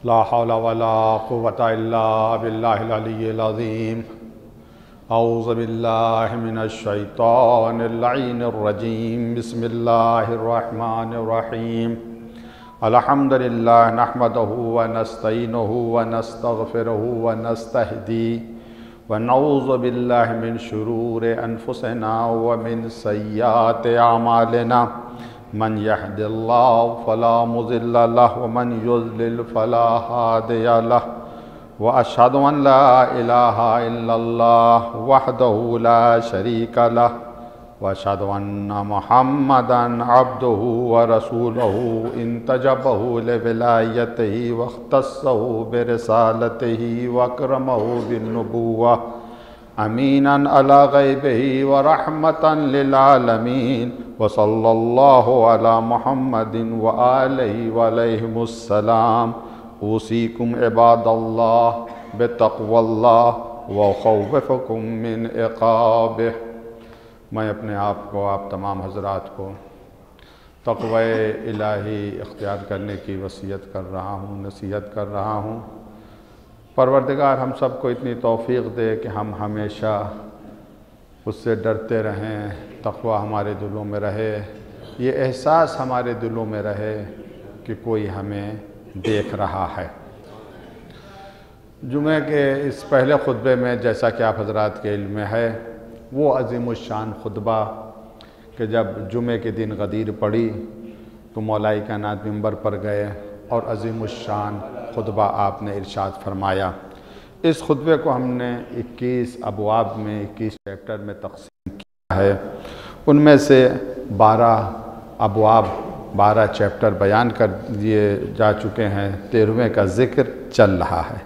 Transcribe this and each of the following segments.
ला हौला वला कुव्वता इल्ला बिल्लाहिल अलिय्यिल अज़ीम। औज़ु बिल्लाहि मिनश शैतानिर लईनिर रजीम। बिस्मिल्लाहिर रहमानिर रहीम। अल्हम्दुलिल्लाह नहमदुहु व नस्तईनुहु व नस्तगफिरुहु व नस्तहदी व नऊज़ु बिल्लाहि मिन शुरूरि अनफुसिना व मिन सय्यिआति अमालिना। मन यहदिल्लाहु फला मुज़िल्ल लहु व मन युज़लिल फला हादिय लहु व अशहदु अन ला इलाहा इल्लल्लाह वहदहु ला शरीका लहु व अशहदु अन्ना मुहम्मदन अब्दुहु व रसूलुहु इंतजबहु लिविलायतिही व इख्तस्सहु बिरिसालतिही व अकरमहु बिन्नुबुव्वह अमीनन अला गैबिही व रहमतन लिल आलमीन व सल्लल्लाहु अला मुहम्मदिन व आलिहि व अलैहिमुस्सलाम। ऊसीकुम इबादल्लाह बितक़्वल्लाह व ख़ौफ़ुकुम मिन इक़ाबिह। मैं अपने आप को, आप तमाम हज़रात को तक़वा इलाही इख्तियार करने की वसीयत कर रहा हूँ, नसीहत कर रहा हूँ। परवरदिगार हम सब को इतनी तौफ़ीक़ दे कि हम हमेशा उससे डरते रहें, तक़वा हमारे दिलों में रहे, ये एहसास हमारे दिलों में रहे कि कोई हमें देख रहा है। जुमे के इस पहले ख़ुतबे में जैसा कि आप हज़रात के इल्म में है, वो अज़ीमुश्शान ख़ुतबा कि जब जुमे के दिन गदीर पड़ी तो मौलाई कायनात मिंबर पर गए और अज़ीमुश्शान ख़ुतबा आपने इरशाद फरमाया। इस ख़ुतबे को हमने 21 अबवाब में, 21 चैप्टर में तक़सीम किया है। उनमें से 12 अबवाब, 12 चैप्टर बयान कर दिए जा चुके हैं। 13वें का ज़िक्र चल रहा है।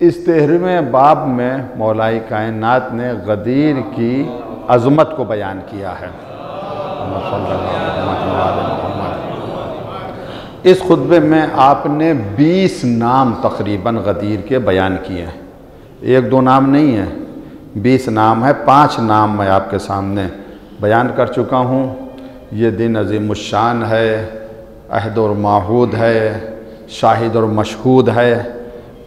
इस 13वें बाब में मौलाई कायनात ने गदीर की अज़मत को बयान किया है। इस खुतबे में आपने 20 नाम तकरीबन गदीर के बयान किए हैं। 1-2 नाम नहीं है, 20 नाम है। 5 नाम मैं आपके सामने बयान कर चुका हूँ। ये दिन अज़ीमुश्शान है, अहद और माहूद है, शाहिद और मशहूद है।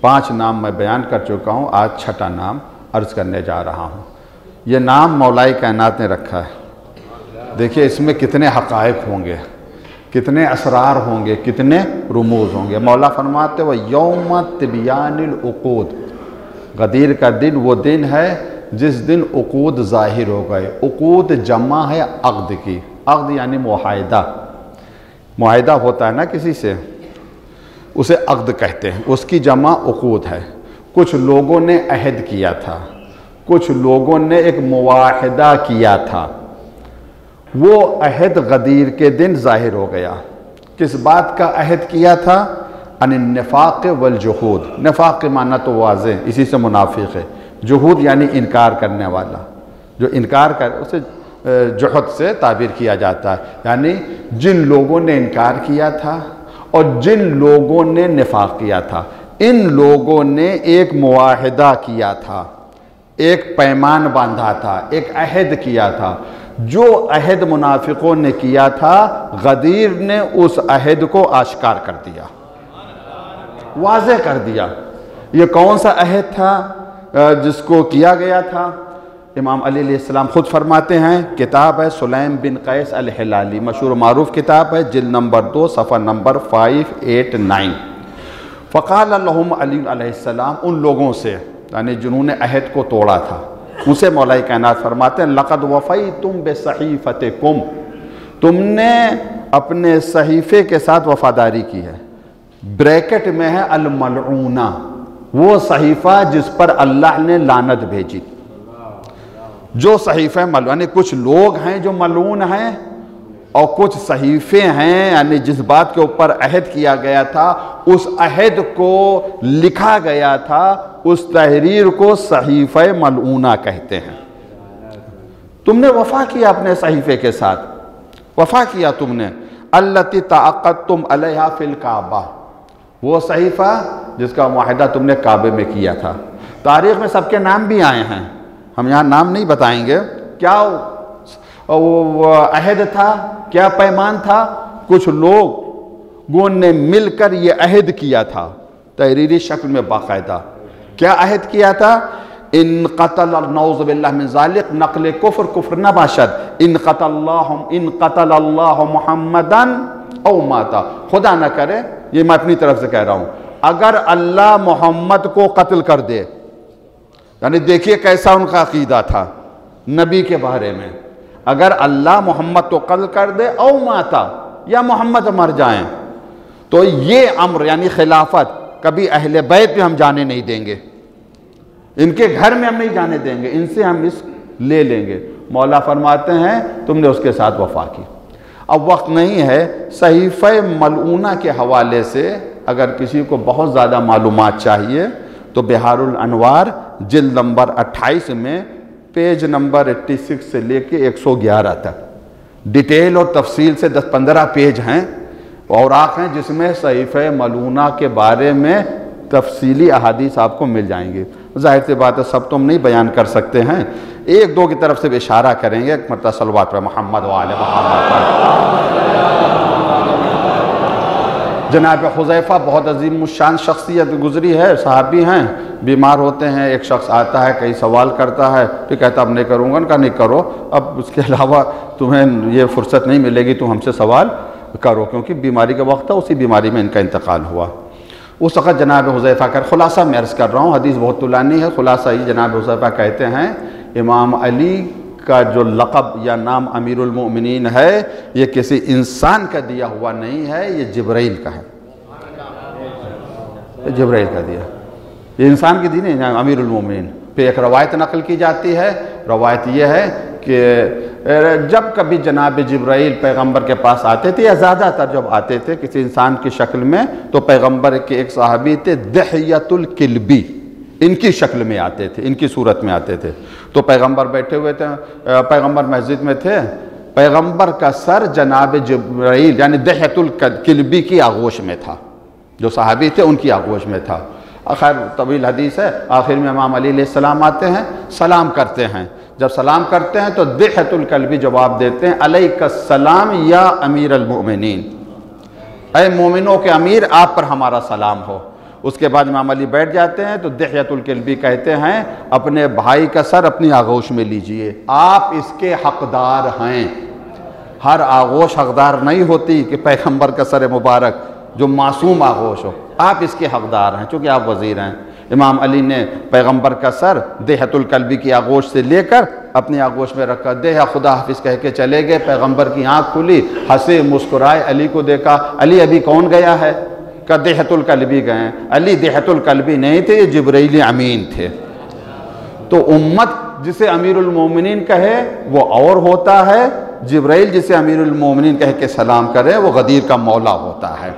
5 नाम मैं बयान कर चुका हूँ। आज 6ठा नाम अर्ज़ करने जा रहा हूँ। ये नाम मौलाई कायनात ने रखा है। देखिए इसमें कितने हक़ाइक़ होंगे, कितने असरार होंगे, कितने रुमूज़ होंगे। मौला फरमाते व यौम तिबियानिल उक़ूद, गदीर का दिन वो दिन है जिस दिन उक़ूद ज़ाहिर हो गए। उक़ूद जमा है अक़्द की। अक़्द यानी मुआहिदा। मुआहिदा होता है ना किसी से, उसे अक़्द कहते हैं। उसकी जमा उक़ूद है। कुछ लोगों ने अहद किया था, कुछ लोगों ने एक मुआहिदा किया था। वो अहद गदीर के दिन ज़ाहिर हो गया। किस बात का अहद किया था? अनिन्निफ़ाक़ वल जुहूद। निफ़ाक़ के माना तो वाज़े, इसी से मुनाफिक है। जुहूद यानी इनकार करने वाला, जो इनकार कर, उसे जुहद से ताबीर किया जाता है। यानी जिन लोगों ने इनकार किया था और जिन लोगों ने निफ़ाक़ किया था, इन लोगों ने एक मुआहिदा किया था, एक पैमान बांधा था, एक अहद किया था। जो अहद मुनाफिकों ने किया था, गदीर ने उस अहद को आश्कार कर दिया, वाज़े कर दिया। ये कौन सा अहद था जिसको किया गया था? इमाम अली अलैहिस्सलाम खुद फरमाते हैं, किताब है सुलैम बिन कैस अल हिलाली, मशहूर मारूफ किताब है, जिल्द नंबर 2 सफ़ा नंबर 589। फ़क़ाल लहुम अली अलैहिस्सलाम, उन लोगों से यानी जिन्होंने अहद को तोड़ा था, उसे मौलाई कायनात फरमाते हैं, लक़द वफ़ैतुम बिसहीफ़तिकुम, तुमने अपने सहीफ़े के साथ वफ़ादारी की है। ब्रैकेट में है अल मलऊना, वो सहीफ़ा जिस पर अल्लाह ने लानत भेजी। जो सहीफ़े मलऊन, यानी कुछ लोग हैं जो मलऊन हैं और कुछ सहीफ़े हैं, यानी जिस बात के ऊपर अहद किया गया था, उस अहद को लिखा गया था, उस तहरीर को सहीफ़े मलऊना कहते हैं। तुमने वफ़ा किया अपने सहीफ़े के साथ, वफ़ा किया तुमने। अल्लती तअक़्क़दतुम अलैहा फ़िल काबा, वो सहीफ़ा जिसका मुआहिदा तुमने काबे में किया था। तारीख़ में सबके नाम भी आए हैं, हम यहाँ नाम नहीं बताएंगे। क्या वो अहद था, क्या पैमान था? कुछ लोगों ने मिलकर ये अहद किया था, तहरीरी शक्ल में बाकायदा। क्या अहद किया था? इन क़तल नऊज़ु बिल्लाहि मिन ज़ालिक नक़्ल कुफ़्र कुफ़्र न बाशद इन क़तल अल्लाह मुहम्मदन औ माता। खुदा न करे, ये मैं अपनी तरफ से कह रहा हूँ, अगर अल्लाह मोहम्मद को कत्ल कर दे, यानी देखिए कैसा उनका अकीदा था नबी के बारे में, अगर अल्लाह मोहम्मद को कत्ल कर दे औ माता, या मोहम्मद मर जाएं, तो ये अम्र यानी खिलाफत कभी अहले बैत में हम जाने नहीं देंगे, इनके घर में हम नहीं जाने देंगे, इनसे हम इस ले लेंगे। मौला फरमाते हैं तुमने उसके साथ वफा की। अब वक्त नहीं है, सहीफ़े मलऊना के हवाले से अगर किसी को बहुत ज़्यादा मालूमात चाहिए तो बिहारुल अनवार जिल्द नंबर 28 में पेज नंबर 86 से लेके 111 तक डिटेल और तफसील से 10-15 पेज हैं, औराक़ हैं जिसमें सहीफ़े मलऊना के बारे में तफसीली अहादीस आपको मिल जाएंगे। जाहिर सी बात है सब तो हम नहीं बयान कर सकते हैं, एक दो की तरफ से भी इशारा करेंगे। एक मरतबा सल्लल्लाहु अलैहि मोहम्मद व आले मोहम्मद। जनाब हुज़ैफ़ा बहुत अजीम शान शख्सियत गुजरी है, सहाबी हैं, बीमार होते हैं, एक शख्स आता है, कई सवाल करता है, फिर कहता अब नहीं करूँगा, उनका नहीं करो, अब उसके अलावा तुम्हें ये फुर्सत नहीं मिलेगी, तुम हमसे सवाल करो, क्योंकि बीमारी का वक्त था, उसी बीमारी में इनका इंतकाल हुआ। उस वक़्त जनाब हुज़ैफ़ा का खुलासा मैं अर्ज़ कर रहा हूँ, हदीस बहुत तुलानी है, खुलासा ही जनाब हुज़ैफ़ा कहते हैं इमाम अली का जो लक़ब या नाम अमीरुल मोमिनीन है ये किसी इंसान का दिया हुआ नहीं है, ये जिब्राइल का है, ये जिब्राइल का दिया, ये इंसान की दी नहीं अमीरुल मोमिनीन। फिर एक रवायत नकल की जाती है, रवायत ये है कि जब कभी जनाब जिब्राइल पैगंबर के पास आते थे, या ज़्यादातर जब आते थे किसी इंसान की शक्ल में, तो पैगंबर के एक सहाबी थे दिहयतुल किल्बी, इनकी शक्ल में आते थे, इनकी सूरत में आते थे। तो पैगंबर बैठे हुए थे, पैगंबर मस्जिद में थे, पैगंबर का सर जनाब जिब्राइल यानी दिहयतुल किल्बी की आगोश में था, जो सहाबी थे उनकी आगोश में था। खैर तवील हदीस है, आखिर में इमाम अली अलैहिस्सलाम आते हैं, सलाम करते हैं, जब सलाम करते हैं तो दिहयतुल कल्बी जवाब देते हैं अलैकस्सलाम या अमीरुल मोमिनीन, ऐ मोमिनों के अमीर आप पर हमारा सलाम हो। उसके बाद इमाम अली बैठ जाते हैं तो दिहयतुल कल्बी कहते हैं अपने भाई का सर अपनी आगोश में लीजिए, आप इसके हकदार हैं। हर आगोश हकदार नहीं होती कि पैगंबर का सर मुबारक जो मासूम आगोश हो, आप इसके हकदार हैं चूँकि आप वज़ीर हैं। इमाम अली ने पैगंबर का सर दिहयतुल कल्बी की आगोश से लेकर अपनी आगोश में रखा, देहा खुदा हाफिज़ कह के चले गए। पैगंबर की आँख खुली, हंसे मुस्कुराए, अली को देखा, अली अभी कौन गया है? का दिहयतुल कल्बी गए। अली दिहयतुल कल्बी नहीं थे, ये जिब्राइल अमीन थे। तो उम्मत जिसे अमीरुल मोमिनीन कहे वो और होता है, जिब्राइल जिसे अमीरुल मोमिनीन कह के सलाम करे वो गदीर का मौला होता है।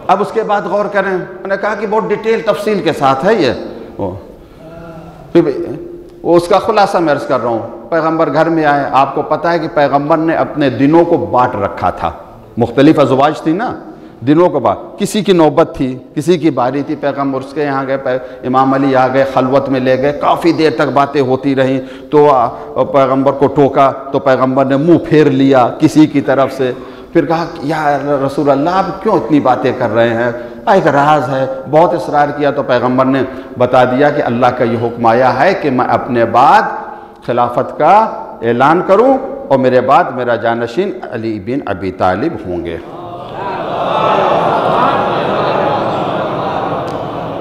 अब उसके बाद गौर करें, मैंने कहा कि बहुत डिटेल तफसील के साथ है ये, वो उसका खुलासा मैं अर्ज़ कर रहा हूँ। पैगंबर घर में आए, आपको पता है कि पैगंबर ने अपने दिनों को बांट रखा था, मुख्तलिफ अज़वाज थी ना, दिनों को बाद किसी की नौबत थी, किसी की बारी थी, पैगंबर उसके यहाँ गए, इमाम अली आ गए, खलवत में ले गए, काफ़ी देर तक बातें होती रहीं। तो पैगंबर को टोका तो पैगंबर ने मुँह फेर लिया किसी की तरफ से, फिर कहा या रसूल अल्लाह आप क्यों इतनी बातें कर रहे हैं, एक राज है। बहुत इसरार किया तो पैगंबर ने बता दिया कि अल्लाह का ये हुक्म आया है कि मैं अपने बाद खिलाफत का ऐलान करूं और मेरे बाद मेरा जानशीन अली बिन अबी तालिब होंगे।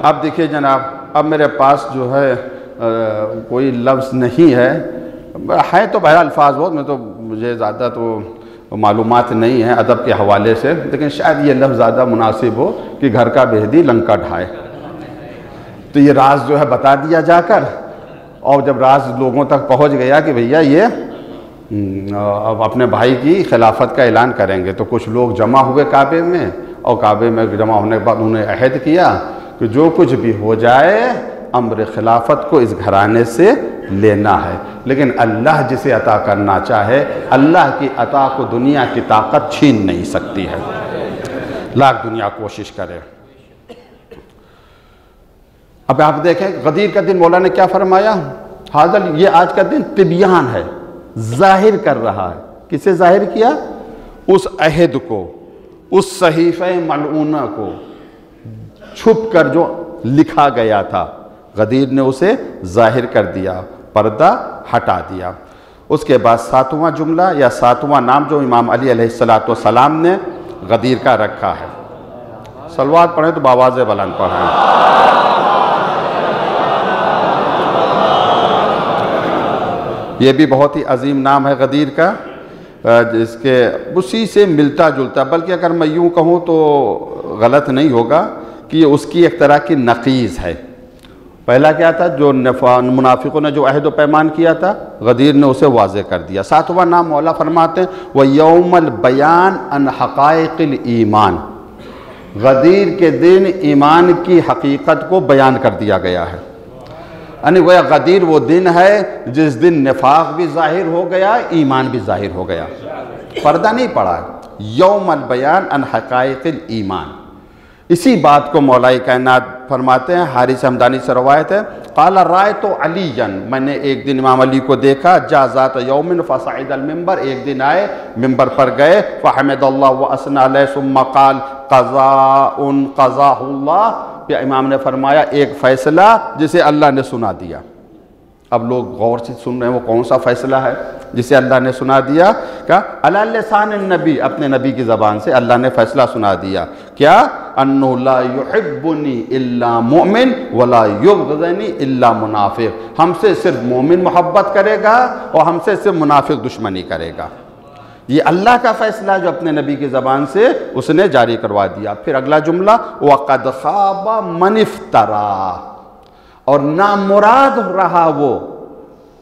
अब देखिए जनाब, अब मेरे पास जो है कोई लफ्ज़ नहीं है तो बहर अल्फाज बहुत, मैं तो मुझे ज़्यादा तो मालूमात नहीं है अदब के हवाले से, लेकिन शायद ये लफ्ज़ ज़्यादा मुनासिब हो कि घर का बेहदी लंका ढाए। तो ये राज जो है बता दिया जाकर, और जब राज लोगों तक पहुंच गया कि भैया ये अब अपने भाई की खिलाफत का ऐलान करेंगे, तो कुछ लोग जमा हुए काबे में, और काबे में जमा होने के बाद उन्होंने अहद किया कि जो कुछ भी हो जाए अम्र खिलाफत को इस घराने से लेना है, लेकिन अल्लाह जिसे अता करना चाहे अल्लाह की अता को दुनिया की ताकत छीन नहीं सकती है, लाख दुनिया कोशिश करे। अब आप देखें गदीर का दिन मौला ने क्या फरमाया, हाज़िर ये आज का दिन तिबियान है, जाहिर कर रहा है। किसे जाहिर किया? उस अहद को, उस सहीफ़े मलऊना को छुप कर जो लिखा गया था, गदीर ने उसे जाहिर कर दिया, पर्दा हटा दिया। उसके बाद 7वां जुमला या 7वां नाम जो इमाम अली अलैहिस्सलाम ने गदीर का रखा है, सलवात पढ़ें तो बावाज़ बुलंद पढ़ें। ये भी बहुत ही अजीम नाम है गदीर का, जिसके उसी से मिलता जुलता, बल्कि अगर मैं यूँ कहूँ तो गलत नहीं होगा कि उसकी एक तरह की नक़ीज़ है। पहला क्या था, जो मुनाफिकों ने जो अहद व पैमान किया था, गदीर ने उसे वाज़े कर दिया। 7वां नाम मौला फरमाते हैं व यौमुल बयान अन हक़ाइक़िल ईमान, गदीर के दिन ईमान की हकीकत को बयान कर दिया गया है। यानी वह गदीर वो दिन है जिस दिन निफाक भी ज़ाहिर हो गया, ईमान भी ज़ाहिर हो गया, पर्दा नहीं पड़ा। यौमुल बयान अन हक़ाइक़िल ईमान, इसी बात को मौलाई कायनात फरमाते हैं, हारिस हमदानी से रवायत है, क़ाला रायतु अलीयन, मैंने एक दिन इमाम अली को देखा, जाज़ात यौमिन फ़सअदल मिंबर, एक दिन आए मिंबर पर गए, फ़हमदल्लाह व असना अलैहि सुम्मा क़ाल क़ज़ाउन क़ज़ाहुल्लाह, फिर इमाम ने फरमाया एक फ़ैसला जिसे अल्लाह ने सुना दिया। अब लोग गौर से सुन रहे हैं वो कौन सा फ़ैसला है जिसे अल्लाह ने सुना दिया। क्या अला लिसान नबी, अपने नबी की ज़बान से अल्लाह ने फ़ैसला सुना दिया। क्या अन्नहु ला युहिब्बुनी इल्ला मुमिन वला युबग़िज़नी इल्ला मुनाफिक, हमसे सिर्फ मोमिन मोहब्बत करेगा और हमसे सिर्फ मुनाफिक दुश्मनी करेगा। ये अल्लाह का फ़ैसला जो अपने नबी की ज़बान से उसने जारी करवा दिया। फिर अगला जुमला वक़द ख़ाब मन इफ्तरा, और नामुराद रहा वो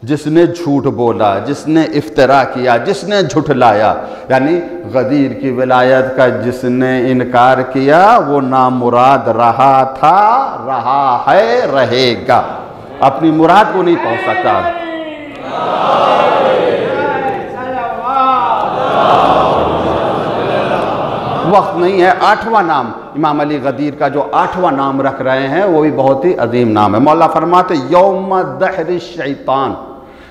जिसने झूठ बोला, जिसने इफ्तरा किया, जिसने झुठलाया। यानी गदीर की विलायत का जिसने इनकार किया वो नामुराद रहा था, रहा है, रहेगा, अपनी मुराद को नहीं पहुंच सकता। वक्त नहीं है। 8वां नाम इमाम अली गदीर का जो 8वां नाम रख रहे हैं वो भी बहुत ही अजीम नाम है। मौला फरमाते यौम दहर शैतान,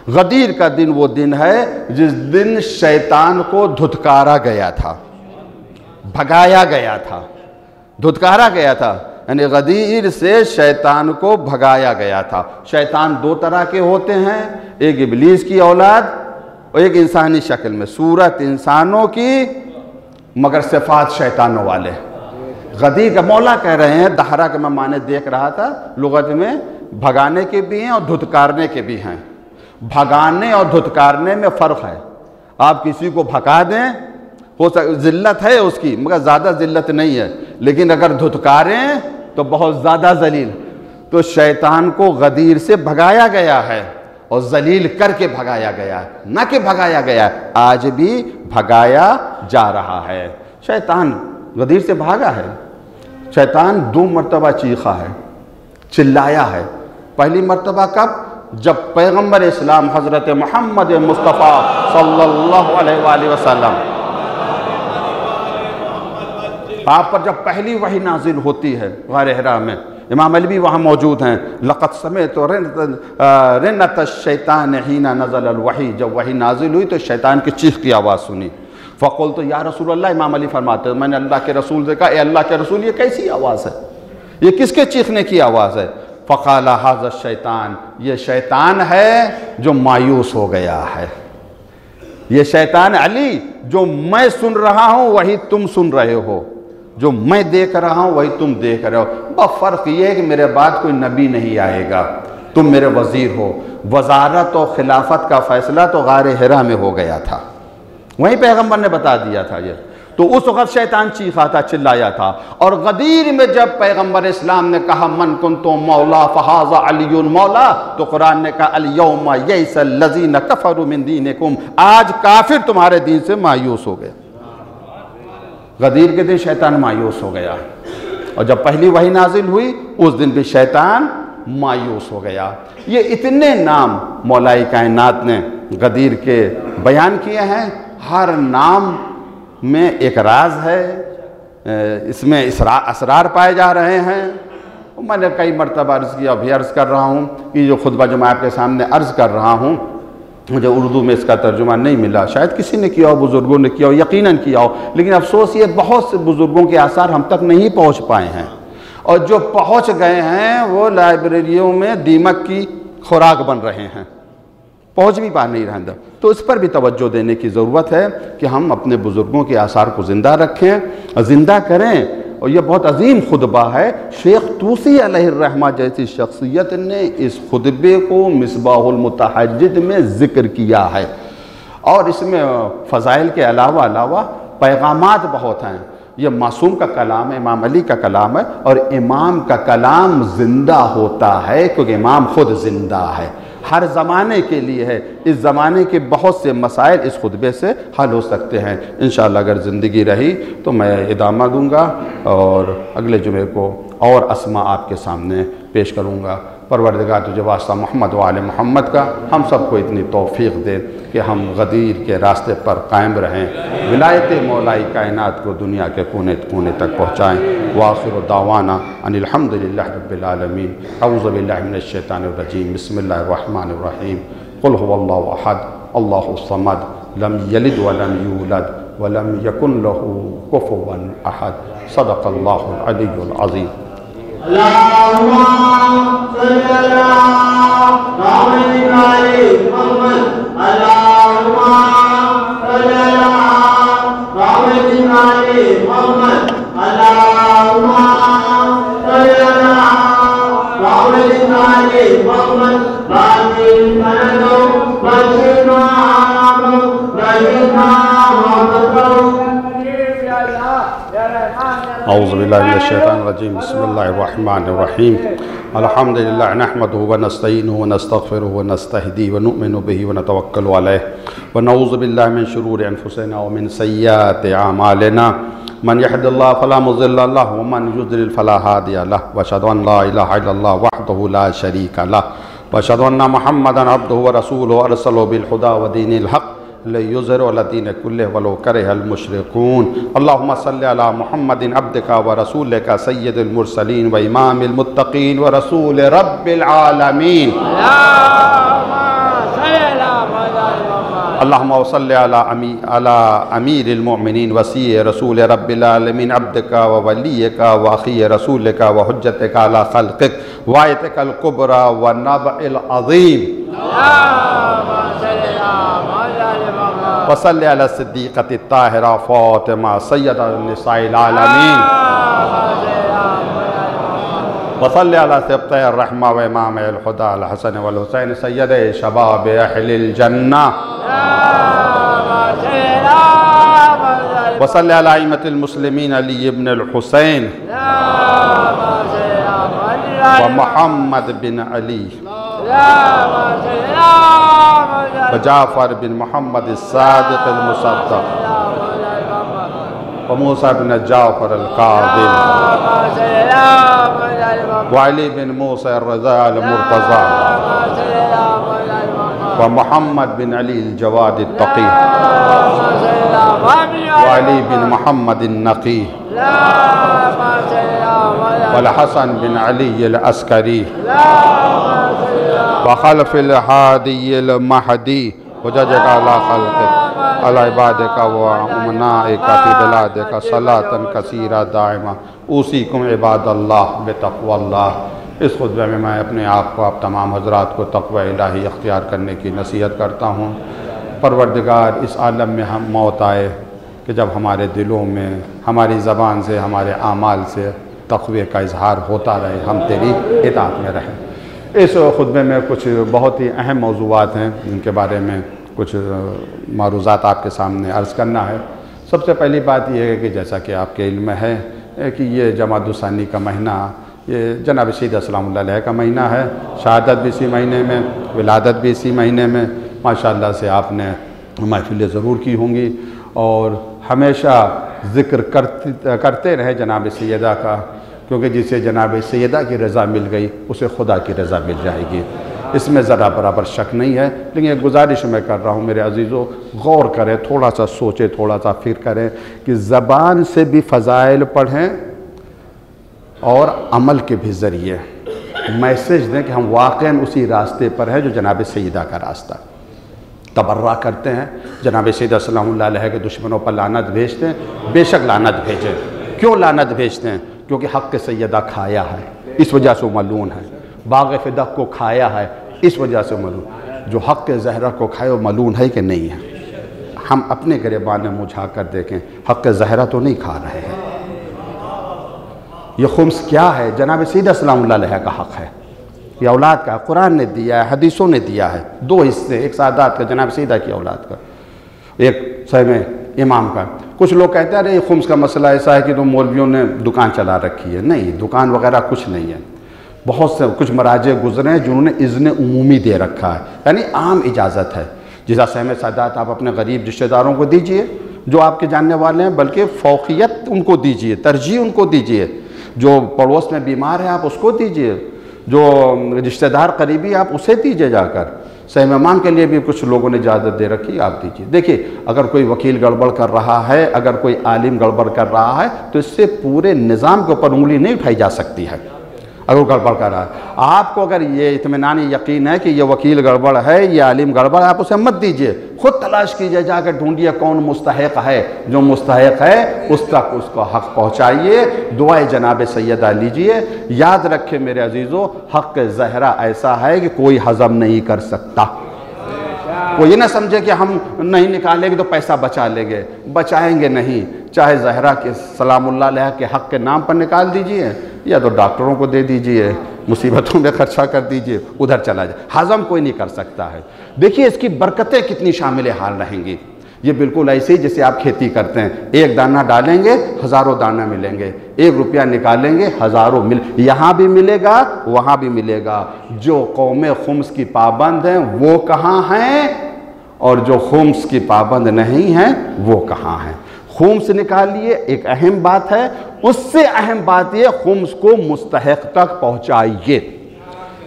गदीर का दिन वो दिन है जिस दिन शैतान को धुतकारा गया था, भगाया गया था, धुतकारा गया था, यानी गदीर से शैतान को भगाया गया था। शैतान 2 तरह के होते हैं, एक इब्लीस की औलाद और एक इंसानी शक्ल में, सूरत इंसानों की मगर सिफात शैतानों वाले। गदीर का मौला कह रहे हैं, दहरा के मैं माने देख रहा था, लुगत में भगाने के भी हैं और धुतकारने के भी हैं। भगाने और धुतकारने में फ़र्क है। आप किसी को भगा दें, हो ज़िल्लत है उसकी मगर ज़्यादा ज़िल्लत नहीं है, लेकिन अगर धुतकारें तो बहुत ज़्यादा ज़लील। तो शैतान को गदीर से भगाया गया है और जलील करके भगाया गया है, न कि भगाया गया है, आज भी भगाया जा रहा है। शैतान गदीर से भागा है। शैतान 2 मरतबा चीखा है, चिल्लाया है। पहली मरतबा कब? जब पैगम्बर इस्लाम हज़रत मोहम्मद मुस्तफ़ा सल्लल्लाहु अलैहि वसल्लम आप पर जब पहली वही नाजिल होती है गार हिरा में, इमाम अली भी वहाँ मौजूद हैं। लक़द समिअतु रिन्नत शैतान हीना नज़ल अल वही, जब वही नाजिल हुई तो शैतान की चीख की आवाज़ सुनी। फ़क़ुल्तु या रसूल अल्लाह, इमाम अली फरमाते हैं मैंने अल्लाह के रसूल से कहा, ए अल्लाह के रसूल ये कैसी आवाज़ है, ये किसके चीखने की आवाज़ है? फ़क़ाला हाज़ा शैतान, ये शैतान है जो मायूस हो गया है। ये शैतान अली जो मैं सुन रहा हूँ वही तुम सुन रहे हो, जो मैं देख रहा हूँ वही तुम देख रहे हो। बस फ़र्क ये है कि मेरे बाद कोई नबी नहीं आएगा, तुम मेरे वज़ीर हो। वज़ारत और खिलाफत का फ़ैसला तो गार हिरा में हो गया था, वहीं पैगम्बर ने बता दिया था ये। तो उस वक़्त शैतान चीखा था, चिल्लाया था। और गदीर में जब पैगम्बर इस्लाम ने कहा मन कुन्तु मौला फ़हाज़ा अलियुन मौला, तो कुरान ने कहा अल यौमा यइसल लज़ीना कफ़रू मिन दीनिकुम, आज काफिर तुम्हारे दीन से मायूस हो गए। गदीर के दिन शैतान मायूस हो गया, और जब पहली वही नाजिल हुई उस दिन भी शैतान मायूस हो गया। ये इतने नाम मौलाई कायनात ने गदीर के बयान किए हैं। हर नाम में एक राज है, इसमें असरार पाए जा रहे हैं। मैंने कई मरतबा अर्ज़ किया, अभी अर्ज़ कर रहा हूँ कि जो खुतबा जो मैं आपके सामने अर्ज़ कर रहा हूँ मुझे उर्दू में इसका तर्जुमा नहीं मिला, शायद किसी ने किया हो, बुज़ुर्गों ने किया हो, यकीनन किया हो, लेकिन अफसोस ये बहुत से बुज़ुर्गों के आसार हम तक नहीं पहुँच पाए हैं, और जो पहुँच गए हैं वो लाइब्रेरियों में दीमक की खुराक बन रहे हैं, पहुँच भी पा नहीं रहे। तो इस पर भी तवज्जो देने की ज़रूरत है कि हम अपने बुज़ुर्गों के आसार को ज़िंदा रखें, ज़िंदा करें। और यह बहुत अजीम खुतबा है। शेख तूसी अलैहिर्रहमा जैसी शख्सियत ने इस खुतबे को मिसबाहुल मुतहज्जिद में ज़िक्र किया है, और इसमें फ़ज़ाइल के अलावा पैगामात बहुत हैं। यह मासूम का कलाम है, इमाम अली का कलाम है, और इमाम का कलाम ज़िंदा होता है क्योंकि इमाम ख़ुद ज़िंदा है, हर ज़माने के लिए है। इस ज़माने के बहुत से मसाइल इस खुतबे से हल हो सकते हैं। इंशाअल्लाह अगर ज़िंदगी रही तो मैं इदामा दूँगा और अगले जुमे को और अस्मा आपके सामने पेश करूँगा। परवरदिगार तुझे वास्ता मोहम्मद व आले मोहम्मद का हम सबको इतनी तौफ़ीक़ दे कि हम गदीर के रास्ते पर कायम रहें, विलायत मौलाई कायनात को दुनिया के कोने कोने तक पहुँचाएँ। वाखिर दावाना अनिल हम्दुलिल्लाहि रब्बिल आलमीन। औज़ु बिल्लाहि मिनश शैतानिर रजीम। बिस्मिल्लाहिर रहमानिर रहीम। कुल हुवल्लाहु अहद अल्लाहुस समद लम यलिद व लम यूलद व लम यकुन लहू कुफुवन अहद। सदक़ल्लाहुल अलीयुल अज़ीम। औज़ु बिल्लाहि मिनश शैतानिर रजीम। बिस्मिल्लाहिर रहमानिर रहीम। अल्हम्दुलिल्लाह नहमदुहु व नस्तईनुहु व नस्तगफिरुहु व नस्तहदीहि व नु'मिनु बिही व नतवक्कलु अलैहि व नऊज़ु बिल्लाहि मिन शुरूरि अनफुसिना व मिन सय्यिआति अमालिना। मन यहदिल्लाहु फला मुज़िल्ला लहु व मन युज़लिल फला हादिया लहु। व अशहदु अन ला इलाहा इल्लल्लाह वहदहु ला शरीका लहु व अशहदु अन्न मुहम्मदन अब्दुहु व रसूलुहु अरसलहु बिल हुदा व दीनिल हक़ लियुज़हिरहु अला दीनि कुल्लिहि वलौ करिहल मुशरिकून। अल्लाहुम्मा सल्लि अला मुहम्मदिन अब्दिका व रसूलिका सय्यिदिल मुरसलीन व इमामिल मुत्तक़ीन व रसूल रब्बिल आलमीन। अल्लाहुम्मा सल्लि अला अमीरिल मुमिनीन वसी रसूल रब्बिल आलमीन अब्दिका व वलियका व अखी रसूलिका व हुज्जतिका अला खल्क़िक व आयतिकल कुबरा व नबइल अज़ीम। वसल्लि अला सिद्दीक़ति ताहिरा फ़ातिमा सय्यदतुन निसाइल आलमीन। वसल्लि अला सिब्तैर रहमा व इमामिल हुदा अल हसन वल हुसैन सय्यदे शबाब अहलिल जन्नह। वसल्लि अला अइम्मतिल मुस्लिमीन अली इब्न अल हुसैन व मुहम्मद बिन अली व जाफ़र बिन मोहम्मद सादिक़ अल मुसद्दक़ व मूसा बिन जाफ़र अल काज़िम व अली बिन मूसा रज़ा अल मुर्तज़ा व मोहम्मद बिन अली अल जवाद अल तक़ी व अली बिन मोहम्मद अल नक़ी व हसन बिन अली अल अस्करी व खल्फ़िल हादियिल महदी हुज्जतका अला खल्क़िक अला इबादिका व उमनाइका फ़ी बिलादिका सलातन कसीरा दाइमा उसीकुम इबादल्लाह बितक़वल्लाह। इस खुतबे में मैं अपने आप को, आप तमाम हज़रात को तक़वा इलाही अख्तियार करने की नसीहत करता हूँ। परवरदिगार इस आलम में हम मौत आए कि जब हमारे दिलों में, हमारी ज़बान से, हमारे आमाल से तक़वे का इजहार होता रहे, हम तेरी इताअत में रहें। इस खुतबे में कुछ बहुत ही अहम मौज़ूआत हैं जिनके बारे में कुछ मारूज़ात आपके सामने अर्ज़ करना है। सबसे पहली बात यह है कि जैसा कि आपके इल्म है कि ये जमादुस्सानी का महीना, ये जनाब सैयद सलामुल्लाह अलैह का महीना है। शहादत भी इसी महीने में, विलादत भी इसी महीने में। माशाअल्लाह से आपने महफ़िलें ज़रूर की होंगी और हमेशा ज़िक्र करते रहे जनाब सैयदा का, क्योंकि जिसे जनाब सैयदा की रज़ा मिल गई उसे खुदा की रज़ा मिल जाएगी, इसमें ज़रा बराबर शक नहीं है। लेकिन एक गुजारिश मैं कर रहा हूँ मेरे अजीज़ों, गौर करें, थोड़ा सा सोचें, थोड़ा सा फिक्र करें कि ज़बान से भी फ़ज़ाइल पढ़ें और अमल के भी ज़रिए मैसेज दें कि हम वाक़ई उसी रास्ते पर हैं जो जनाब सैयदा का रास्ता। तबर्रा करते हैं, जनाब सैयद सलामुल्लाह अलैह के दुश्मनों पर लानत भेजते हैं। बेशक लानत भेजें। क्यों लानत भेजते हैं? क्योंकि हक़ के सैयदा खाया है, इस वजह से मलून है। बाग़ फ़िदक़ को खाया है, इस वजह से मलून। जो हक़ के ज़हरा को खाए वो मलून है कि नहीं है? हम अपने गिरबान में मुझा कर देखें, हक़ के ज़हरा तो नहीं खा रहे हैं। ये खुम्स क्या है? जनाब सैयद सलामुल्लाह अलैह का हक़ है, ये औलाद का कुरान ने दिया है, हदीसों ने दिया है। दो हिस्से, एक सादात का, जनाब सैयदा की औलाद का, एक सहम इमाम का। कुछ लोग कहते हैं अरे ये खुम्स का मसला ऐसा है कि तो मौलवियों ने दुकान चला रखी है। नहीं, दुकान वगैरह कुछ नहीं है। बहुत से कुछ मराजे गुजरे हैं जिन्होंने इज़्न उमूमी दे रखा है, यानी आम इजाज़त है। जिसा सहम सादात आप अपने गरीब रिश्तेदारों को दीजिए जो आपके जानने वाले हैं, बल्कि फ़ौक़ियत उनको दीजिए, तरजीह उनको दीजिए। जो पड़ोस में बीमार है आप उसको दीजिए, जो रिश्तेदार करीबी आप उसे दीजिए जाकर। सहम इमाम के लिए भी कुछ लोगों ने इजाज़त दे रखी, आप दीजिए। देखिए, अगर कोई वकील गड़बड़ कर रहा है, अगर कोई आलिम गड़बड़ कर रहा है, तो इससे पूरे निज़ाम के ऊपर उंगली नहीं उठाई जा सकती है। अगर वो गड़बड़ कर रहा है, आपको अगर ये इत्मीनान यकीन है कि ये वकील गड़बड़ है, ये आलिम गड़बड़ है, आप उसे मत दीजिए। खुद तलाश कीजिए, जाकर ढूंढिए कौन मुस्तहिक है। जो मुस्तहिक है उस तक उसको हक़ पहुँचाइए, दुआए जनाब सैयदा लीजिए। याद रखें मेरे अजीज़ों, हक़ ज़हरा ऐसा है कि कोई हज़म नहीं कर सकता। कोई ये ना समझे कि हम नहीं निकालेंगे तो पैसा बचा लेंगे, बचाएंगे नहीं। चाहे ज़हरा के सलामुल्लाह अलैह के हक़ के नाम पर निकाल दीजिए, या तो डॉक्टरों को दे दीजिए, मुसीबतों में खर्चा कर दीजिए, उधर चला जाए। हज़म कोई नहीं कर सकता है। देखिए इसकी बरकतें कितनी शामिल हाल रहेंगी। ये बिल्कुल ऐसे ही जैसे आप खेती करते हैं, एक दाना डालेंगे हज़ारों दाना मिलेंगे, 1 रुपया निकालेंगे हज़ारों यहाँ भी मिलेगा वहाँ भी मिलेगा। जो कौमे खुम्स की पाबंद हैं वो कहाँ हैं, और जो खुम्स की पाबंद नहीं हैं वो कहाँ हैं। खुम्स निकालिए, एक अहम बात है। उससे अहम बात ये, खुम्स को मुस्तहिक तक पहुँचाइए।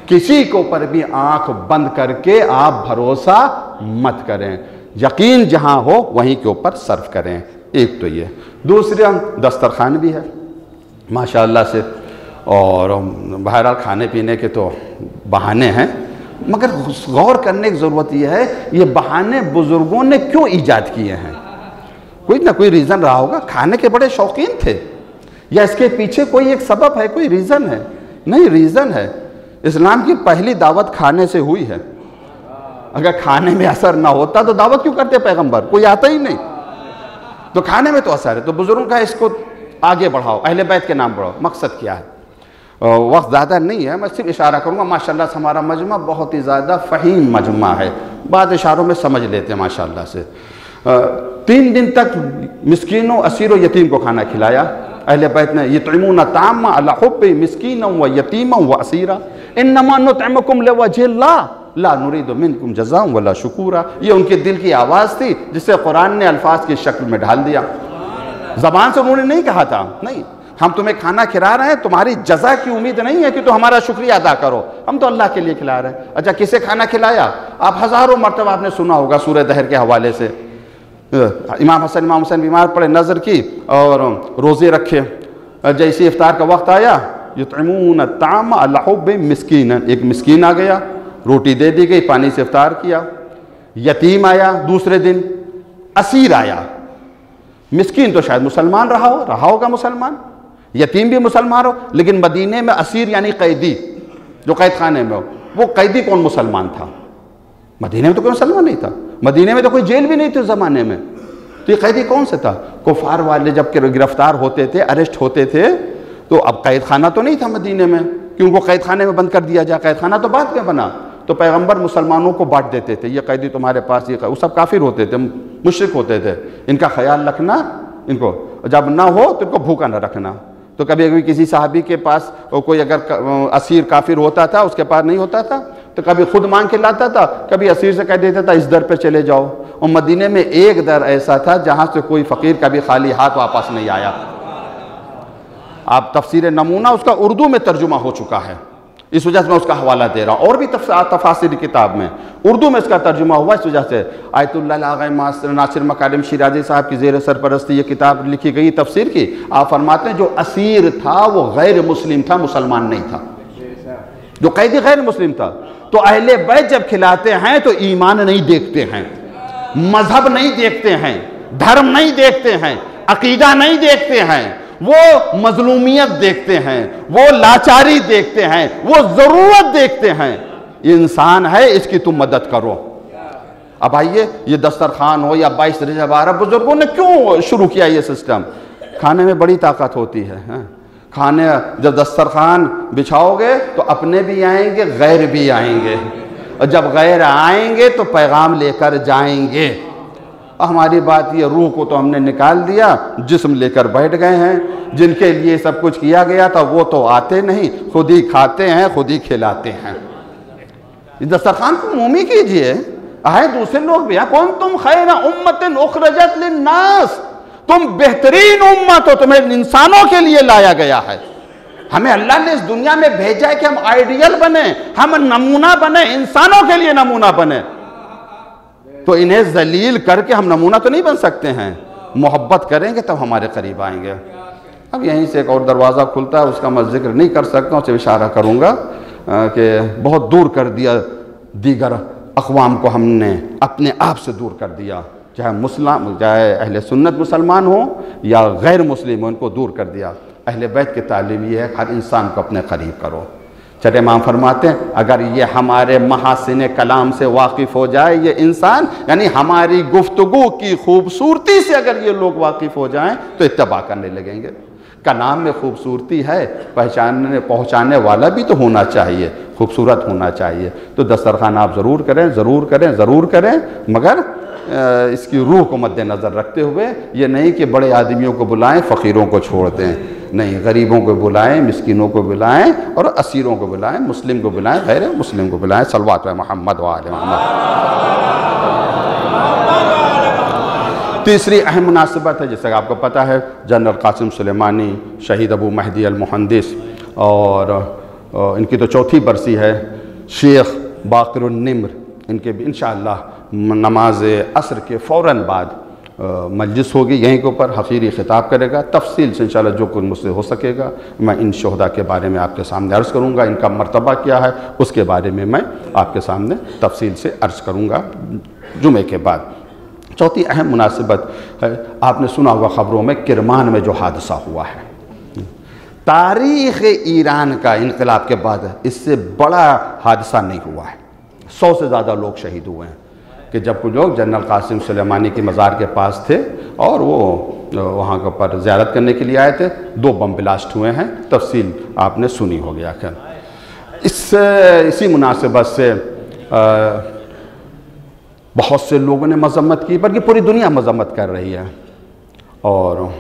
किसी के ऊपर भी आँख बंद करके आप भरोसा मत करें। यकीन जहाँ हो वहीं के ऊपर सर्व करें। एक तो ये। दूसरा, दस्तरखान भी है माशाअल्लाह से, और बहरहाल खाने पीने के तो बहाने हैं, मगर गौर करने की ज़रूरत यह है, ये बहाने बुज़ुर्गों ने क्यों ईजाद किए हैं? कोई ना कोई रीज़न रहा होगा। खाने के बड़े शौकीन थे, या इसके पीछे कोई एक सबब है, कोई रीज़न है? नहीं, रीज़न है। इस्लाम की पहली दावत खाने से हुई है। अगर खाने में असर ना होता तो दावत क्यों करते पैगंबर? कोई आता ही नहीं। तो खाने में तो असर है, तो बुजुर्गों का इसको आगे बढ़ाओ, अहले बैत के नाम बढ़ाओ। मकसद क्या है? वक्त ज़्यादा नहीं है, मैं सिर्फ इशारा करूँगा। माशाअल्लाह से हमारा मजमा बहुत ही ज़्यादा फ़हीम मजमा है, बाद इशारों में समझ लेते हैं माशाअल्लाह से। 3 दिन तक मिस्कीनों, असीरों, यतीम को खाना खिलाया अहले बैत ने। युतइमून ताअम अला हुब्बि मिस्कीनन व यतीमन व असीरा इन्नमा नुतइमुकुम लिवजहिल्लाह ला नुरीदु मिनकुम जज़ाअन वला शुकूरा। ये उनके दिल की आवाज़ थी जिसे कुरान ने अल्फाज की शक्ल में ढाल दिया। ज़बान से उन्होंने नहीं कहा था, नहीं हम तुम्हें खाना खिला रहे हैं, तुम्हारी जज़ा की उम्मीद नहीं है कि तुम हमारा शुक्रिया अदा करो, हम तो अल्लाह के लिए खिला रहे हैं। अच्छा, किसे खाना खिलाया? आप हज़ारों मरतबा आपने सुना होगा सूरह दहर के हवाले से। इमाम हसन इमाम हुसैन बीमार पड़े, नज़र की और रोज़े रखे। जैसे इफ्तार का वक्त आया, युतइमून ताअम अला हुब्बि मिस्कीनन, एक मिस्कीन आ गया, रोटी दे दी गई, पानी से इफ्तार किया। यतीम आया दूसरे दिन, असीर आया। मिस्कीन तो शायद मुसलमान रहा होगा मुसलमान, यतीम भी मुसलमान हो, लेकिन मदीने में असीर यानी कैदी, जो कैद खाने में हो, वो कैदी कौन मुसलमान था? मदीने में तो कोई मुसलमान नहीं था, मदीने में तो कोई जेल भी नहीं थी उस ज़माने में, तो ये कैदी कौन से था? कुफार वाले जब गिरफ्तार होते थे, अरेस्ट होते थे, तो अब कैद खाना तो नहीं था मदीने में कि उनको कैद खाने में बंद कर दिया जाए। कैद खाना तो बाद में बना। तो पैगंबर मुसलमानों को बांट देते थे, ये कैदी तुम्हारे पास, ये वो सब काफिर होते थे, मुश्रिक होते थे, इनका ख्याल रखना, इनको जब ना हो तो इनको भूखा न रखना। तो कभी कभी किसी साहबी के पास कोई अगर असीर काफिर होता था, उसके पास नहीं होता था, तो कभी खुद मांग के लाता था, कभी असीर से कह देता था इस दर पे चले जाओ। और मदीने में एक दर ऐसा था जहाँ से कोई फ़कीर कभी खाली हाथ वापस नहीं आया। आप तफसीर नमूना उसका उर्दू में तर्जुमा हो चुका है, इस वजह से मैं उसका हवाला दे रहा हूँ। और भी तफासिर किताब में उर्दू में इसका तर्जुमा हुआ, इस वजह से आयतुल्लाह आग़ा नासिर मकारिम शिराजी साहब की ज़ेर सरपरस्ती ये किताब लिखी गई तफसीर की। आप फरमाते हैं जो असीर था वो गैर मुस्लिम था, मुसलमान नहीं था। जो कैदी गैर मुस्लिम था। तो अहले बैत जब खिलाते हैं तो ईमान नहीं देखते हैं, मजहब नहीं देखते हैं, धर्म नहीं देखते हैं, अकीदा नहीं देखते हैं, वो मजलूमियत देखते हैं, वो लाचारी देखते हैं, वो जरूरत देखते हैं। इंसान है, इसकी तुम मदद करो। अब आइए, ये दस्तरखान हो या 22 12 बुजुर्गों ने क्यों शुरू किया ये सिस्टम? खाने में बड़ी ताकत होती है। खाने जब दस्तरखान बिछाओगे तो अपने भी आएंगे, गैर भी आएंगे, और जब गैर आएंगे तो पैगाम लेकर जाएंगे। हमारी बात ये, रूह को तो हमने निकाल दिया, जिस्म लेकर बैठ गए हैं। जिनके लिए सब कुछ किया गया था वो तो आते नहीं, खुद ही खाते हैं, खुद ही खिलाते हैं। इस दस्तरखान को मोमी कीजिए, आए दूसरे लोग भी। कौन तुम खैर उम्मतिन उखरजत लिन्नास, तुम बेहतरीन उम्मत हो, तुम्हें इंसानों के लिए लाया गया है। हमें अल्लाह ने इस दुनिया में भेजा है कि हम आइडियल बने, हम नमूना बने, इंसानों के लिए नमूना बने। तो इन्हें जलील करके हम नमूना तो नहीं बन सकते हैं। मोहब्बत करेंगे तब हमारे करीब आएंगे। अब यहीं से एक और दरवाज़ा खुलता है, उसका मैं जिक्र नहीं कर सकता हूँ, सिर्फ इशारा करूँगा कि बहुत दूर कर दिया दीगर अक़वाम को, हमने अपने आप से दूर कर दिया। चाहे मुस्लिम, चाहे अहले सुन्नत मुसलमान हो या गैर मुस्लिम हो, उनको दूर कर दिया। अहले बैत की तालीम ये है, हर इंसान को अपने करीब करो। चले इमाम फरमाते हैं, अगर ये हमारे महासिन कलाम से वाकिफ़ हो जाए ये इंसान, यानी हमारी गुफ्तगू की खूबसूरती से अगर ये लोग वाकिफ़ हो जाएं तो इत्तबा करने लगेंगे। कलाम में खूबसूरती है, पहुँचाने वाला भी तो होना चाहिए, खूबसूरत होना चाहिए। तो दस्तरखान आप ज़रूर करें, ज़रूर करें, ज़रूर करें, मगर इसकी रूह को मद्देनज़र रखते हुए। ये नहीं कि बड़े आदमियों को बुलाएं, फ़कीरों को छोड़ दें, नहीं, गरीबों को बुलाएं, मिस्किनों को बुलाएं और असीरों को बुलाएं, मुस्लिम को बुलाएं, गैर मुस्लिम को बुलाएं। सल्लल्लाहु अलैहि मोहम्मद व आले मोहम्मद। तीसरी अहम मुनासिबत है, जैसे आपको पता है, जनरल कासिम सुलेमानी, शहीद अबू महदी अल मुहंदिस, और इनकी तो चौथी बरसी है। शेख बाक़िरुन निम्र, इनके भी इंशाअल्लाह नमाज असर के फ़ौरन बाद मजलिस होगी, यहीं के ऊपर हक़ीरी ख़िताब करेगा। तफसील से इंशाअल्लाह जो कुछ मुझसे हो सकेगा मैं इन शोहदा के बारे में आपके सामने अर्ज़ करूँगा। इनका मर्तबा क्या है उसके बारे में मैं आपके सामने तफसील से अर्ज़ करूँगा जुमे के बाद। चौथी अहम मुनासिबत है, आपने सुना होगा ख़बरों में किरमान में जो हादसा हुआ है। तारीख़ ईरान का इनकलाब के बाद इससे बड़ा हादसा नहीं हुआ है। 100 से ज़्यादा लोग शहीद हुए हैं कि जब कुछ लोग जनरल कासिम सुलेमानी की मज़ार के पास थे और वो वहाँ के ऊपर ज़ियारत करने के लिए आए थे, 2 बम ब्लास्ट हुए हैं। तफसील आपने सुनी होगी। आखिर इसी मुनासिबत से बहुत से लोगों ने मजम्मत की, बल्कि पूरी दुनिया मजम्मत कर रही है। और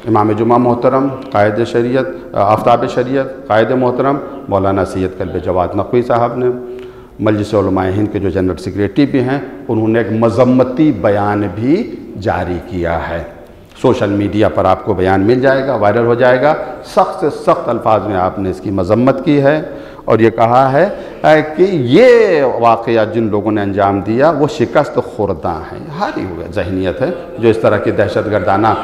इमाम जुमा मोहतरम, कायद शरीयत, आफ्ताब शरीयत, कायद मोहतरम मौलाना सैयद कल्ब जवाद नक़वी साहब ने, मजलिस उलमा हिंद के जो जनरल सेक्रेटरी भी हैं, उन्होंने एक मजम्मती बयान भी जारी किया है। सोशल मीडिया पर आपको बयान मिल जाएगा, वायरल हो जाएगा। सख्त से सख्त अल्फाज में आपने इसकी मजम्मत की है और ये कहा है कि ये वाक़या जिन लोगों ने अंजाम दिया वो शिकस्त खुर्दा हैं, हारी हुए जहनीत है जो इस तरह की दहशत गर्दाना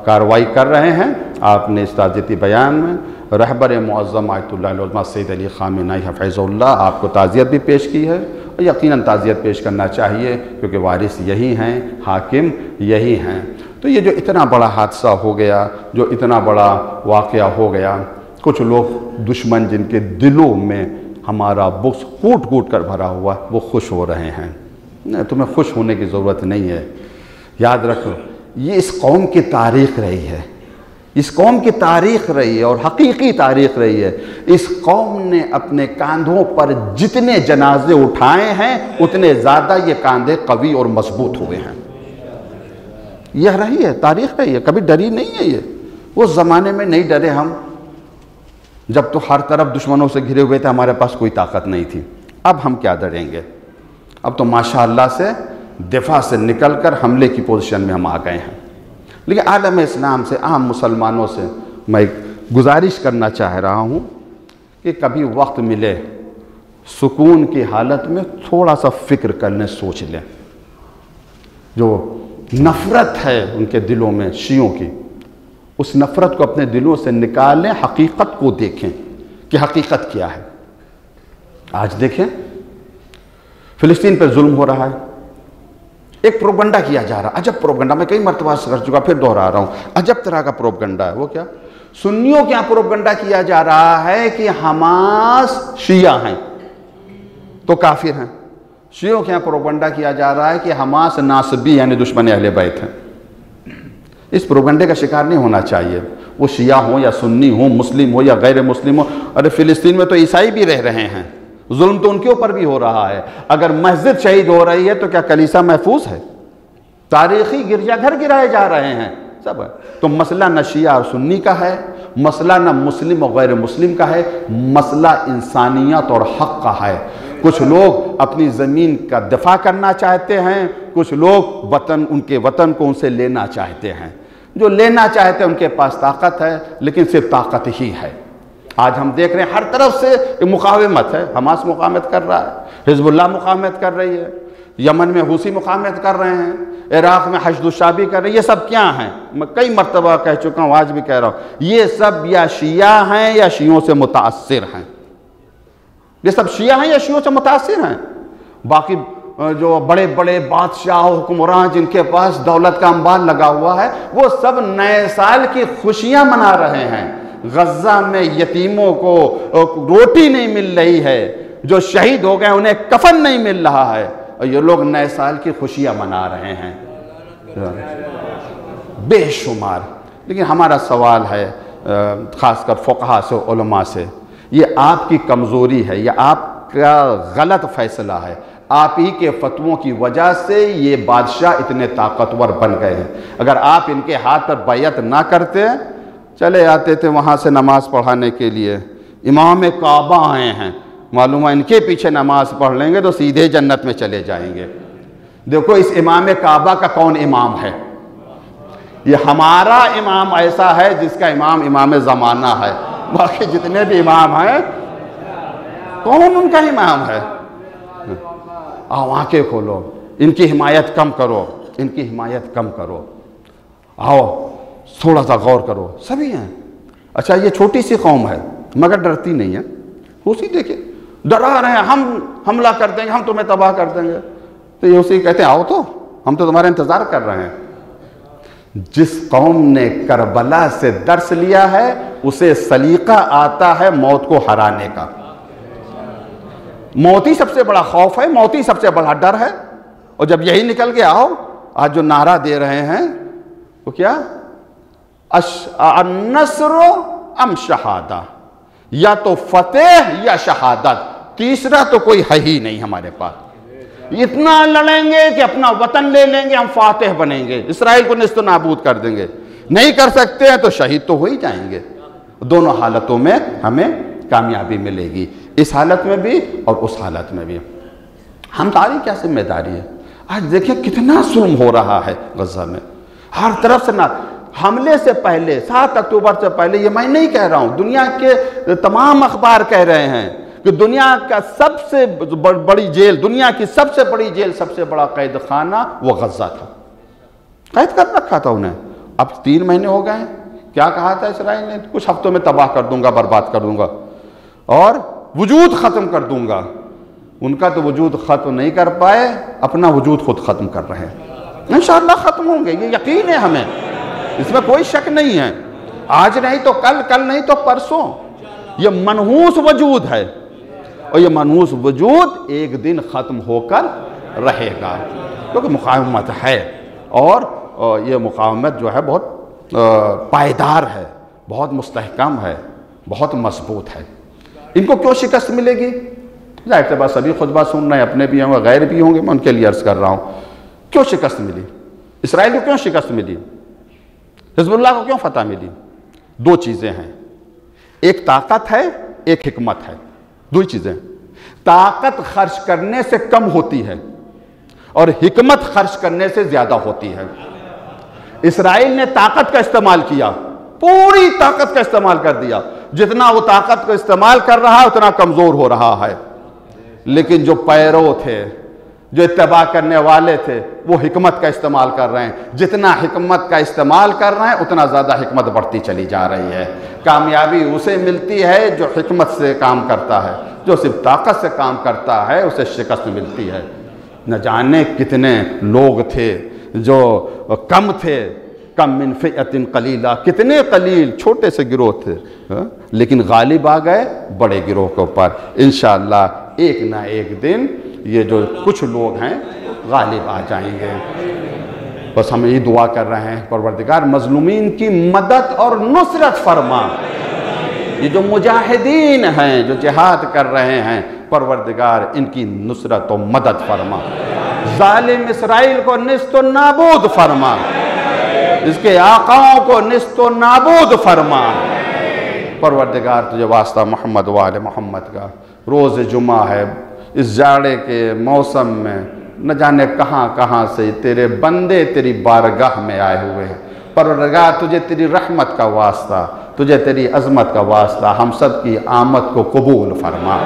कार्रवाई कर रहे हैं। आपने इस ताज़ियती बयान में रहबर मुअज़्ज़म आयतुल्लाह उल-उज़्मा सैयद अली ख़ामेनी हफ़िज़हुल्लाह आपको ताज़ियत भी पेश की है, और यकीनन ताज़ियत पेश करना चाहिए क्योंकि वारिस यही हैं, हाकिम यही हैं। तो ये जो इतना बड़ा हादसा हो गया, जो इतना बड़ा वाक़या हो गया, कुछ लोग दुश्मन जिनके दिलों में हमारा बुग़्ज़ कूट कूट कर भरा हुआ, वो खुश हो रहे हैं। तुम्हें खुश होने की ज़रूरत नहीं है। याद रखो, ये इस कौम की तारीख़ रही है, इस कौम की तारीख़ रही है और हकीकी तारीख़ रही है। इस कौम ने अपने कांधों पर जितने जनाजे उठाए हैं उतने ज़्यादा ये कांधे कवी और मजबूत हुए हैं। यह रही है, तारीख़ रही है, कभी डरी नहीं है ये। उस ज़माने में नहीं डरे हम, जब तो हर तरफ दुश्मनों से घिरे हुए थे, हमारे पास कोई ताकत नहीं थी। अब हम क्या डरेंगे? अब तो माशाअल्लाह से दिफा से निकल कर हमले की पोजीशन में हम आ गए हैं। लेकिन आलम इस्लाम से, आम मुसलमानों से मैं गुजारिश करना चाह रहा हूँ कि कभी वक्त मिले सुकून की हालत में थोड़ा सा फ़िक्र कर लें, सोच लें। जो नफ़रत है उनके दिलों में शियों की, उस नफ़रत को अपने दिलों से निकालें, हकीकत को देखें कि हकीकत क्या है। आज देखें फ़िलिस्तीन पर जुल्म हो रहा है, एक प्रोपगंडा किया जा रहा, अजब प्रोपगंडा, मैं कई मरतबा कर चुका, फिर दोहरा रहा हूँ, अजब तरह का प्रोपगंडा है। वो क्या? सुन्नियों क्या प्रोपगंडा किया जा रहा है कि हमास शिया हैं तो काफिर हैं। शियों क्या प्रोपगंडा किया जा रहा है कि हमास नासबी यानी दुश्मन अहले बैत हैं। इस प्रोपगंडे का शिकार नहीं होना चाहिए, वो शिया हो या सुन्नी हो, मुस्लिम हो या गैर मुस्लिम हो। अरे फिलिस्तीन में तो ईसाई भी रह रहे हैं, जुल्म तो उनके ऊपर भी हो रहा है। अगर मस्जिद शहीद हो रही है तो क्या कलीसा महफूज है? तारीखी गिरजाघर गिराए जा रहे हैं सब है। तो मसला न शिया और सुन्नी का है, मसला न मुस्लिम और गैर मुस्लिम का है, मसला इंसानियत और हक का है। कुछ लोग अपनी ज़मीन का दिफा करना चाहते हैं, कुछ लोग वतन, उनके वतन को उनसे लेना चाहते हैं। जो लेना चाहते हैं उनके पास ताकत है, लेकिन सिर्फ ताकत ही है। आज हम देख रहे हैं हर तरफ से मुकावमत है। हमास मुकावमत कर रहा है, हिजबुल्लाह मुकावमत कर रही है, यमन में हुसी मुकावमत कर रहे हैं, इराक़ में हशदुशाबी कर रहे हैं। ये सब क्या हैं? मैं कई मरतबा कह चुका हूँ, आज भी कह रहा हूँ, ये सब या शिया हैं या शियों से मुतासिर हैं। ये सब शिया हैं या शियों से मुतासिर हैं। बाकी जो बड़े बड़े बादशाह हुक्मरान जिनके पास दौलत का अंबार लगा हुआ है, वो सब नए साल की खुशियां मना रहे हैं। गज़ा में यतीमों को रोटी नहीं मिल रही है, जो शहीद हो गए उन्हें कफन नहीं मिल रहा है, और ये लोग नए साल की खुशियां मना रहे हैं बेशुमार। लेकिन हमारा सवाल है ख़ासकर फ़ुक़हा से, उलमा से, ये आपकी कमज़ोरी है, ये आपका गलत फ़ैसला है। आप ही के फतवों की वजह से ये बादशाह इतने ताकतवर बन गए हैं। अगर आप इनके हाथ पर बैयत ना करते, चले आते थे वहाँ से नमाज़ पढ़ाने के लिए, इमाम काबा आए हैं, मालूम है इनके पीछे नमाज़ पढ़ लेंगे तो सीधे जन्नत में चले जाएंगे। देखो इस इमाम काबा का कौन इमाम है? ये हमारा इमाम ऐसा है जिसका इमाम इमाम ज़माना है। बाकी जितने भी इमाम हैं, कौन उनका इमाम है? आओ आंखें खोलो, इनकी हिमायत कम करो, इनकी हिमायत कम करो। आओ थोड़ा सा गौर करो, सभी हैं। अच्छा ये छोटी सी कौम है मगर डरती नहीं है। उसी देखिए डरा रहे हैं, हम हमला कर देंगे, हम तुम्हें तबाह कर देंगे। तो ये उसी कहते हैं आओ तो, हम तो तुम्हारा इंतज़ार कर रहे हैं। जिस कौम ने करबला से दर्स लिया है उसे सलीका आता है मौत को हराने का। मौत ही सबसे बड़ा खौफ है, मौत ही सबसे बड़ा डर है। और जब यही निकल के आओ, आज जो नारा दे रहे हैं वो क्या? अन्नस्र अम शहादा, या तो फतेह या शहादत, तीसरा तो कोई है ही नहीं हमारे पास। इतना लड़ेंगे कि अपना वतन ले लेंगे, हम फातेह बनेंगे, इसराइल को निस्त नाबूद कर देंगे। नहीं कर सकते हैं तो शहीद तो हो ही जाएंगे। दोनों हालतों में हमें कामयाबी मिलेगी, इस हालत में भी और उस हालत में भी। हमारी क्या जिम्मेदारी है? आज देखिए कितना जुल्म हो रहा है गज़ा में, हर तरफ से। ना हमले से पहले 7 अक्टूबर से पहले, ये मैं नहीं कह रहा हूँ, दुनिया के तमाम अखबार कह रहे हैं कि दुनिया का सबसे बड़ी जेल, दुनिया की सबसे बड़ी जेल, सबसे बड़ा कैद खाना वो गज़ा था। कैद कर रखा था उन्हें। अब 3 महीने हो गए। क्या कहा था इसराइल ने? कुछ हफ्तों में तबाह कर दूंगा, बर्बाद कर दूंगा और वजूद ख़त्म कर दूंगा। उनका तो वजूद ख़त्म नहीं कर पाए, अपना वजूद खुद ख़त्म कर रहे हैं। इंशाअल्लाह ख़त्म होंगे, ये यकीन है हमें, इसमें कोई शक नहीं है। आज नहीं तो कल, कल नहीं तो परसों। ये मनहूस वजूद है और ये मनहूस वजूद एक दिन ख़त्म होकर रहेगा, क्योंकि मुकावमत है। और ये मुकावमत जो है बहुत पायदार है, बहुत मुस्तहकम है, बहुत मजबूत है। इनको क्यों शिकस्त मिलेगी? जाहिर सी बात, सभी खुतबा सुन रहे हैं, अपने भी होंगे, गैर भी होंगे, मैं उनके लिए अर्ज़ कर रहा हूँ। क्यों शिकस्त मिली? इसराइल को क्यों शिकस्त मिली? हिजबुल्लाह को क्यों फतह मिली? 2 चीज़ें हैं, एक ताकत है, एक हिकमत है। 2 चीज़ें। ताकत खर्च करने से कम होती है और हिकमत खर्च करने से ज़्यादा होती है। इसराइल ने ताकत का इस्तेमाल किया, पूरी ताकत का इस्तेमाल कर दिया। जितना वो ताकत का इस्तेमाल कर रहा है उतना कमज़ोर हो रहा है। लेकिन जो पैरों थे, जो इत्तबा करने वाले थे, वो हिकमत का इस्तेमाल कर रहे हैं। जितना हिकमत का इस्तेमाल कर रहे हैं उतना ज़्यादा हिकमत बढ़ती चली जा रही है। कामयाबी उसे मिलती है जो हिकमत से काम करता है, जो सिर्फ ताकत से काम करता है उसे शिकस्त मिलती है। न जाने कितने लोग थे जो कम थे, कम मिन फ़िअतिन क़लीला, कितने कलील छोटे से गिरोह थे, लेकिन गालिब आ गए बड़े गिरोह के ऊपर। इंशाअल्लाह एक ना एक दिन ये जो कुछ लोग हैं गालिब आ जाएंगे। बस हम ये दुआ कर रहे हैं, परवरदिगार मजलूमीन की मदद और नुसरत फरमा। ये जो मुजाहिदीन हैं जो जिहाद कर रहे हैं, परवरदिगार इनकी नुसरत और मदद फरमा। जालिम इसराइल को निस्तो नाबूद फरमा, इसके आकाओं को निस्तो नाबूद फरमा। परवरदिगार तुझे वास्ता मोहम्मद वाले मोहम्मद का, रोज़ जुमा है, इस जाड़े के मौसम में न जाने कहाँ कहाँ से तेरे बंदे तेरी बारगाह में आए हुए हैं। परवरदिगार तुझे तेरी रहमत का वास्ता, तुझे तेरी अज़मत का वास्ता हम सब की आमद को कबूल फरमा।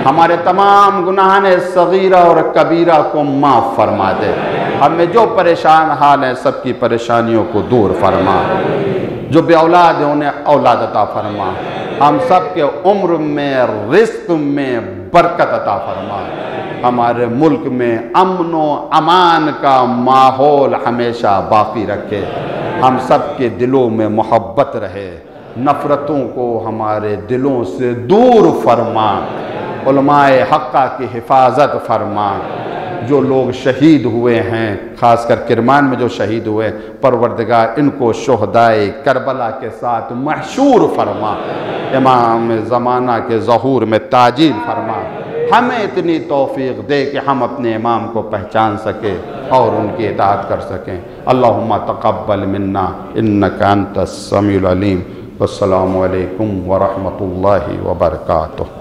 हमारे तमाम गुनाहान सगीरा और कबीरा को माफ़ फरमा दे। हमें जो परेशान हाल हैं सबकी परेशानियों को दूर फरमा। जो बे औलाद हैं उन्हें औलाद अता फरमा। हम सब के उम्र में रिज़्क़ में बरकत अता फरमा। हमारे मुल्क में अमन व अमान का माहौल हमेशा बाकी रखे। हम सब के दिलों में मोहब्बत रहे, नफ़रतों को हमारे दिलों से दूर फरमा। उलमाए हक़्क़ा की हिफाजत फरमा। जो लोग शहीद हुए हैं, ख़ासकर किरमान में जो शहीद हुए, परवरदिगार इनको शुहदाए करबला के साथ महशूर फरमा। इमाम ज़माना के ज़हूर में ताजील फरमा। हमें इतनी तौफ़ीक़ दे कि हम अपने इमाम को पहचान सकें और उनकी इताअत कर सकें। अल्लाहुम्मा तक़ब्बल मिन्ना इन्नका अंतस समीउल अलीम। वस्सलामु अलैकुम व रहमतुल्लाहि व बरकातुहू।